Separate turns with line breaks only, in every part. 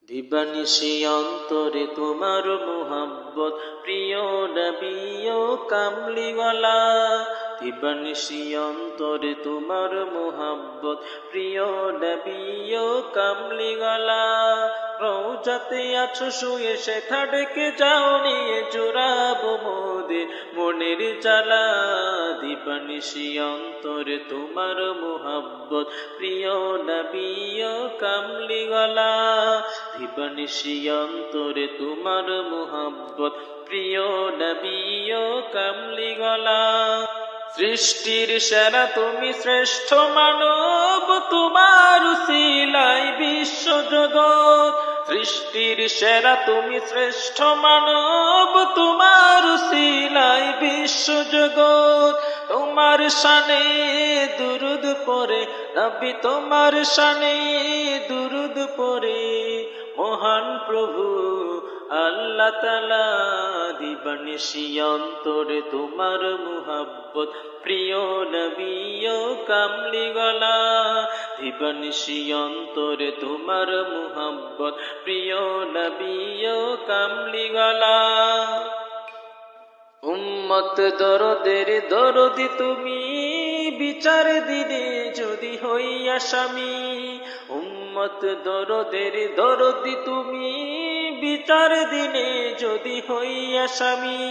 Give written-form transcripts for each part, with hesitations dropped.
দিবানিশি অন্তরে তোমার মোহাব্বত, প্রিয় নবী ও কামলিওয়ালা। দিবানিশি অন্তরে তোমার মোহাব্বত, প্রিয় নবী ও কামলিওয়ালা। রওজাতে আছো শুয়ে, সেথা ডেকে যাও নিয়ে জোড়াবো মোদের মনের জ্বালা। দিবানিশি অন্তরে তোমার মোহাব্বত, প্রিয় নবী ও কামলিওয়ালা। দিবানিশি অন্তরে তোমার মোহাব্বত, প্রিয় নবী ও কামলিওয়ালা। সৃষ্টির সেরা তুমি, শ্রেষ্ঠ মানব তোমার উসিলায় বিশ্বজগৎ। সৃষ্টির সেরা তুমি, শ্রেষ্ঠ মানব তোমার উসিলায় বিশ্বজগৎ। তোমার শানে দুরুদ পড়ে নবী, তোমার শানে দুরুদ পড়ে মহান প্রভু আল্লাহ তাআলা। দিবানিশি অন্তরে তোমার মোহাব্বত, প্রিয় নবী ও কামলিওয়ালা। দিবানিশি অন্তরে তোমার মোহাব্বত, প্রিয় নবী ও কামলিওয়ালা। উম্মত দরদের দরদি তুমি, বিচার দিনে যদি হই আসামি। উম্মত দরদের দরদি তুমি, বিচার দিনে যদি হই আসামি।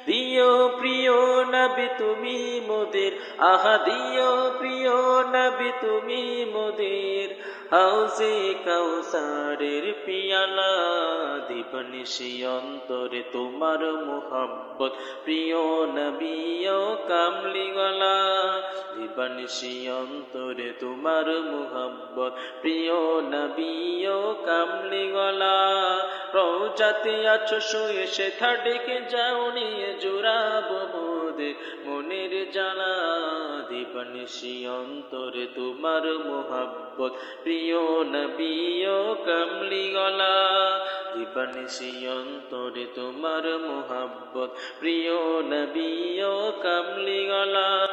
দিও প্রিয় নবী তুমি মোদের, আহা দিও প্রিয় নবী তুমি মোদের হাউজে কাউসারের পিয়ালা। দিবানিশি অন্তরে তোমার মোহাব্বত, প্রিয় নবী ও কামলিওয়ালা। দিবানিশি অন্তরে তোমার মোহাব্বত, প্রিয় নবী ও কামলিওয়ালা। রওজাতে আছো শুয়ে, সেথা ডেকে যাও নিয়ে জোড়াবো মোদের মনের জ্বালা। দিবানিশি অন্তরে তোমার মোহাব্বত, প্রিয় নবী ও কামলিওয়ালা। দিবানিশি অন্তরে তোমার মোহাব্বত, প্রিয় নবী ও কামলিওয়ালা।